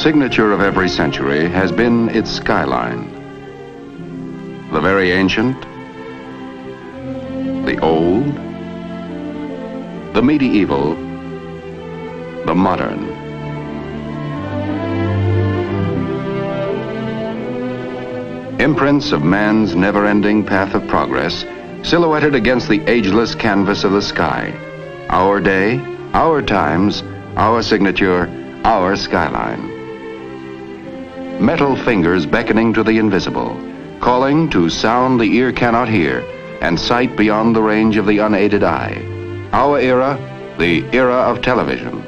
signature of every century has been its skyline. The very ancient, the old, the medieval, the modern. Imprints of man's never-ending path of progress, silhouetted against the ageless canvas of the sky. Our day, our times, our signature, our skyline. Metal fingers beckoning to the invisible, calling to sound the ear cannot hear and sight beyond the range of the unaided eye. Our era, the era of television.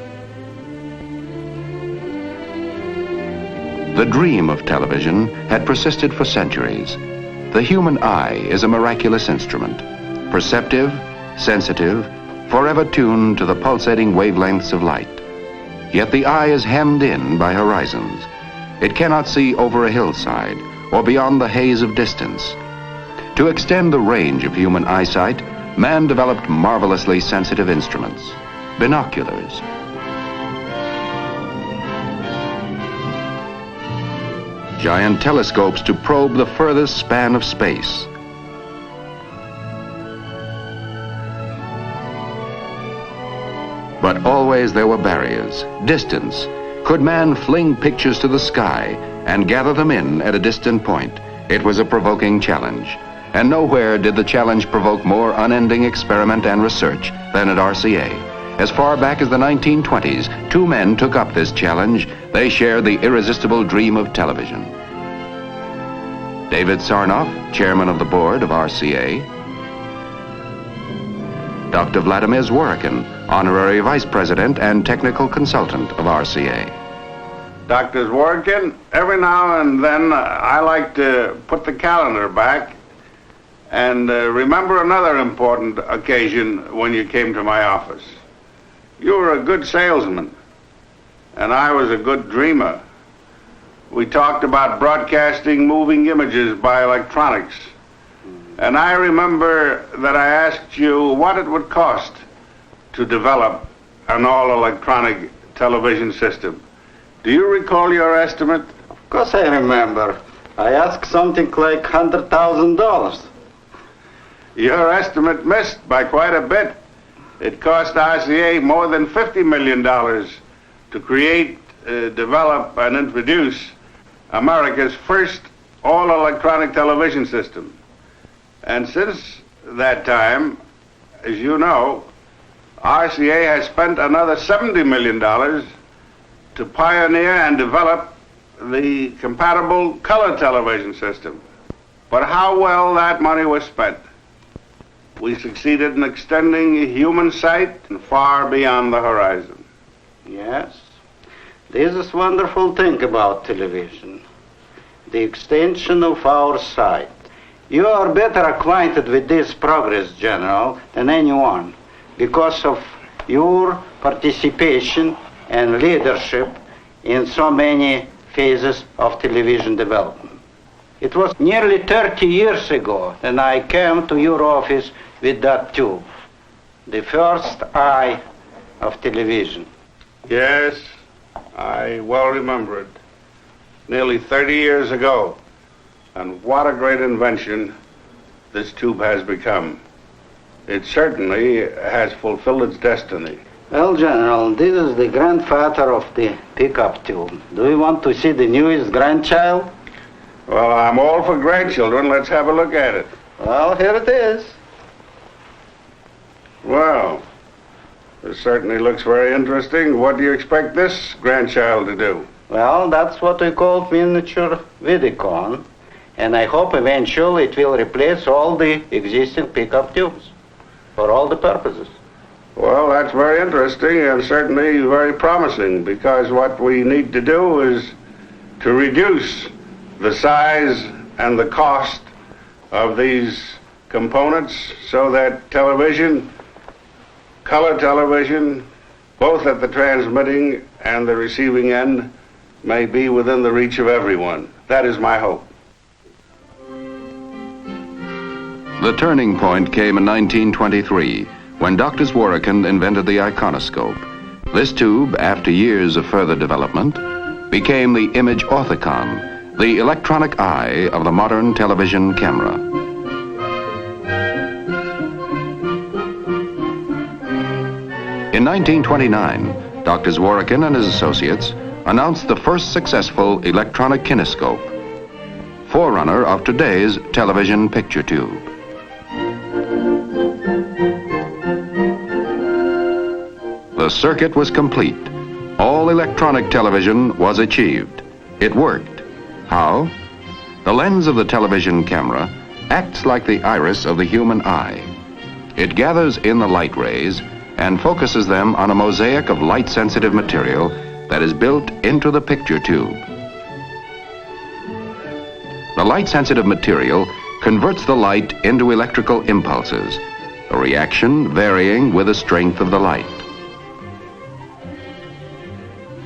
The dream of television had persisted for centuries. The human eye is a miraculous instrument, perceptive, sensitive, forever tuned to the pulsating wavelengths of light. Yet the eye is hemmed in by horizons. It cannot see over a hillside or beyond the haze of distance. To extend the range of human eyesight, man developed marvelously sensitive instruments, binoculars. Giant telescopes to probe the furthest span of space. But always there were barriers, distance. Could man fling pictures to the sky and gather them in at a distant point? It was a provoking challenge. And nowhere did the challenge provoke more unending experiment and research than at RCA. As far back as the 1920s, two men took up this challenge. They shared the irresistible dream of television. David Sarnoff, chairman of the board of RCA. Dr. Vladimir Zworykin, honorary vice president and technical consultant of RCA. Dr. Zworykin, every now and then I like to put the calendar back and remember another important occasion when you came to my office. You were a good salesman, and I was a good dreamer. We talked about broadcasting moving images by electronics. And I remember that I asked you what it would cost to develop an all-electronic television system. Do you recall your estimate? Of course I remember. I asked something like $100,000. Your estimate missed by quite a bit. It cost RCA more than $50 million to create, develop, and introduce America's first all-electronic television system. And since that time, as you know, RCA has spent another $70 million to pioneer and develop the compatible color television system. But how well that money was spent. We succeeded in extending human sight far beyond the horizon. Yes. This is wonderful thing about television. The extension of our sight. You are better acquainted with this progress, General, than anyone because of your participation and leadership in so many phases of television development. It was nearly 30 years ago that I came to your office with that tube, the first eye of television. Yes, I well remember it. Nearly 30 years ago. And what a great invention this tube has become. It certainly has fulfilled its destiny. Well, General, this is the grandfather of the pickup tube. Do you want to see the newest grandchild? Well, I'm all for grandchildren. Let's have a look at it. Well, here it is. Well, this certainly looks very interesting. What do you expect this grandchild to do? Well, that's what we call miniature Vidicon. And I hope eventually it will replace all the existing pickup tubes for all the purposes. Well, that's very interesting and certainly very promising because what we need to do is to reduce the size and the cost of these components so that television, color television, both at the transmitting and the receiving end, may be within the reach of everyone. That is my hope. The turning point came in 1923 when Dr. Zworykin invented the iconoscope. This tube, after years of further development, became the image orthicon, the electronic eye of the modern television camera. In 1929, Dr. Zworykin and his associates announced the first successful electronic kinescope, forerunner of today's television picture tube. The circuit was complete. All electronic television was achieved. It worked. How? The lens of the television camera acts like the iris of the human eye. It gathers in the light rays and focuses them on a mosaic of light-sensitive material that is built into the picture tube. The light-sensitive material converts the light into electrical impulses, a reaction varying with the strength of the light.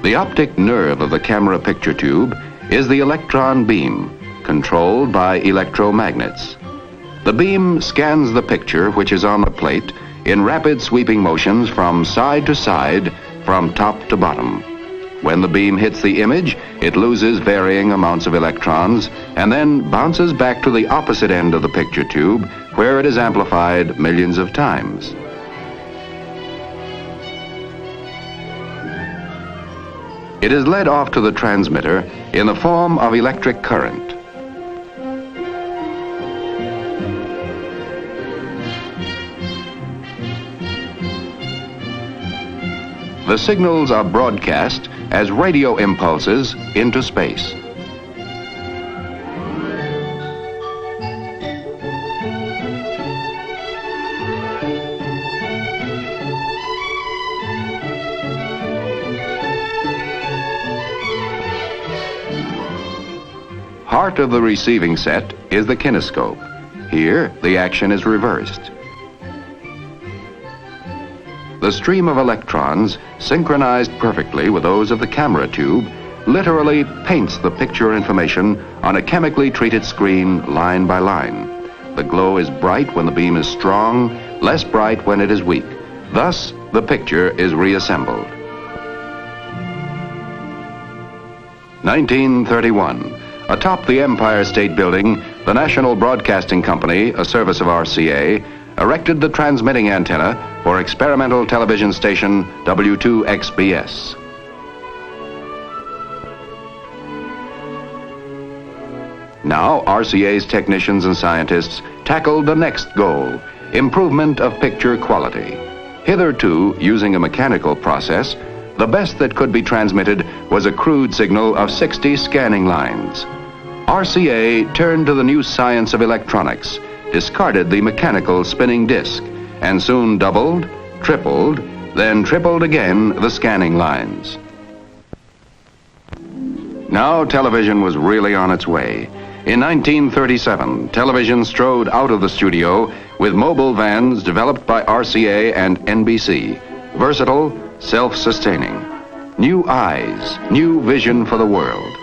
The optic nerve of the camera picture tube is the electron beam, controlled by electromagnets. The beam scans the picture, which is on the plate, in rapid sweeping motions from side to side, from top to bottom. When the beam hits the image, it loses varying amounts of electrons and then bounces back to the opposite end of the picture tube, where it is amplified millions of times. It is led off to the transmitter in the form of electric current. The signals are broadcast as radio impulses into space. Heart of the receiving set is the kinescope. Here, the action is reversed. The stream of electrons, synchronized perfectly with those of the camera tube, literally paints the picture information on a chemically treated screen line by line. The glow is bright when the beam is strong, less bright when it is weak. Thus, the picture is reassembled. 1931. Atop the Empire State Building, the National Broadcasting Company, a service of RCA, erected the transmitting antenna for experimental television station W2XBS. Now, RCA's technicians and scientists tackled the next goal, improvement of picture quality. Hitherto, using a mechanical process, the best that could be transmitted was a crude signal of 60 scanning lines. RCA turned to the new science of electronics, discarded the mechanical spinning disc, and soon doubled, tripled, then tripled again the scanning lines. Now television was really on its way. In 1937, television strode out of the studio with mobile vans developed by RCA and NBC, versatile, self-sustaining. New eyes, new vision for the world.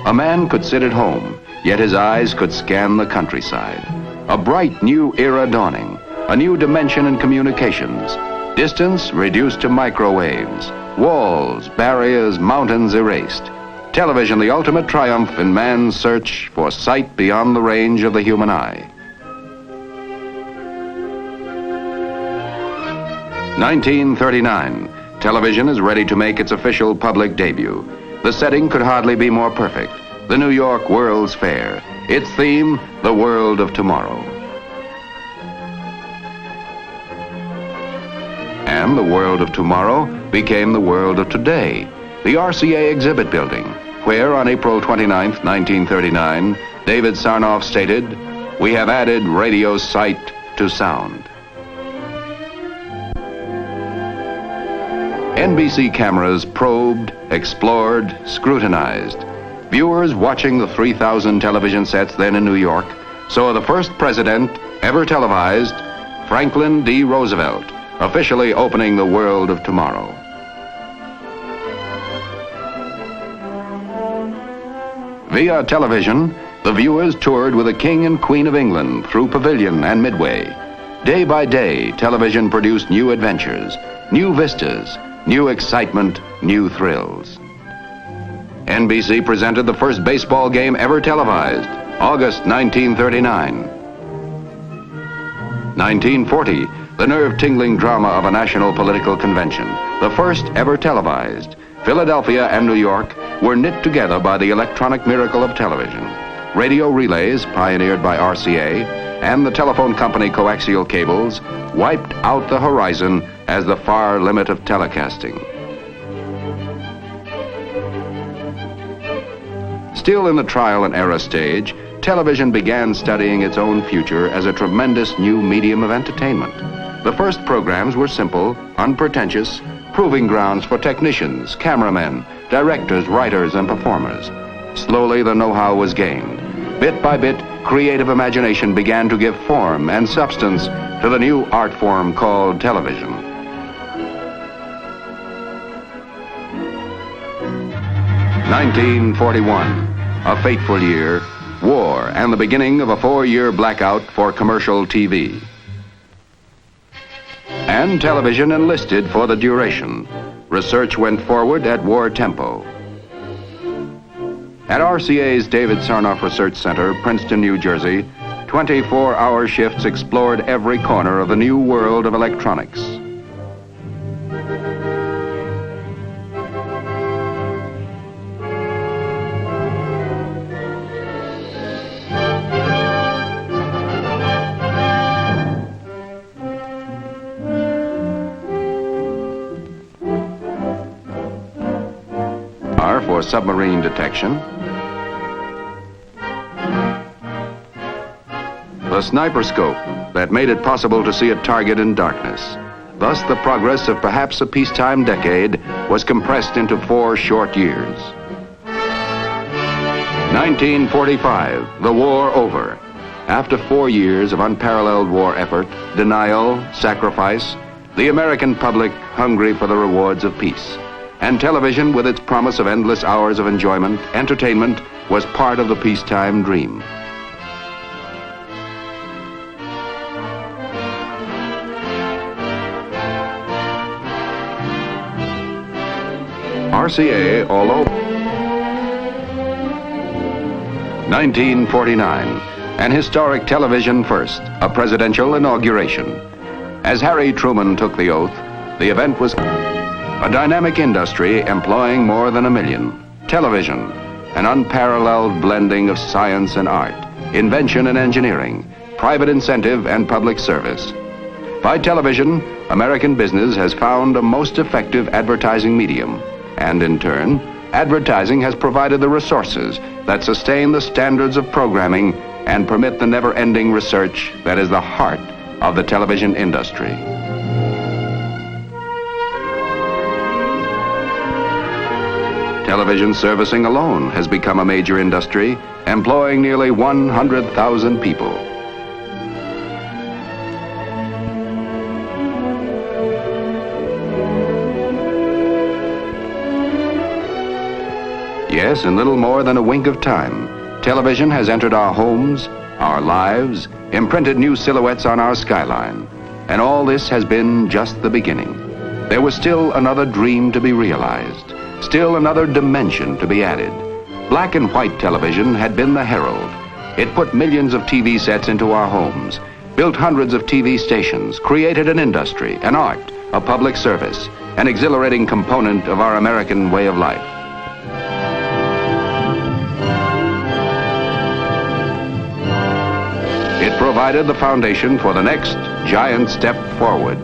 A man could sit at home, yet his eyes could scan the countryside. A bright new era dawning, a new dimension in communications. Distance reduced to microwaves, walls, barriers, mountains erased. Television, the ultimate triumph in man's search for sight beyond the range of the human eye. 1939. Television is ready to make its official public debut. The setting could hardly be more perfect. The New York World's Fair. Its theme, the world of tomorrow. And the world of tomorrow became the world of today. The RCA exhibit building, where on April 29, 1939, David Sarnoff stated, "We have added radio sight to sound." NBC cameras probed, explored, scrutinized. Viewers watching the 3,000 television sets then in New York saw the first president ever televised, Franklin D. Roosevelt, officially opening the world of tomorrow. Via television, the viewers toured with the King and Queen of England through Pavilion and Midway. Day by day, television produced new adventures, new vistas, new excitement, new thrills. NBC presented the first baseball game ever televised, August 1939. 1940, the nerve-tingling drama of a national political convention, the first ever televised. Philadelphia and New York were knit together by the electronic miracle of television. Radio relays, pioneered by RCA, and the telephone company coaxial cables, wiped out the horizon as the far limit of telecasting. Still in the trial and error stage, television began studying its own future as a tremendous new medium of entertainment. The first programs were simple, unpretentious, proving grounds for technicians, cameramen, directors, writers, and performers. Slowly, the know-how was gained. Bit by bit, creative imagination began to give form and substance to the new art form called television. (1941), a fateful year, war, and the beginning of a 4-year blackout for commercial TV. And television enlisted for the duration. Research went forward at war tempo. At RCA's David Sarnoff Research Center, Princeton, New Jersey, 24-hour shifts explored every corner of the new world of electronics. For submarine detection, the sniper scope that made it possible to see a target in darkness. Thus, the progress of perhaps a peacetime decade was compressed into 4 short years. 1945, the war over. After 4 years of unparalleled war effort, denial, sacrifice, the American public hungry for the rewards of peace. And television, with its promise of endless hours of enjoyment, entertainment, was part of the peacetime dream. RCA, although 1949, an historic television first, a presidential inauguration. As Harry Truman took the oath, the event was a dynamic industry employing more than 1 million. Television, an unparalleled blending of science and art, invention and engineering, private incentive and public service. By television, American business has found a most effective advertising medium, and in turn, advertising has provided the resources that sustain the standards of programming and permit the never-ending research that is the heart of the television industry. Television servicing alone has become a major industry, employing nearly 100,000 people. Yes, in little more than a wink of time, television has entered our homes, our lives, imprinted new silhouettes on our skyline. And all this has been just the beginning. There was still another dream to be realized. Still another dimension to be added. Black and white television had been the herald. It put millions of TV sets into our homes, built hundreds of TV stations, created an industry, an art, a public service, an exhilarating component of our American way of life. It provided the foundation for the next giant step forward.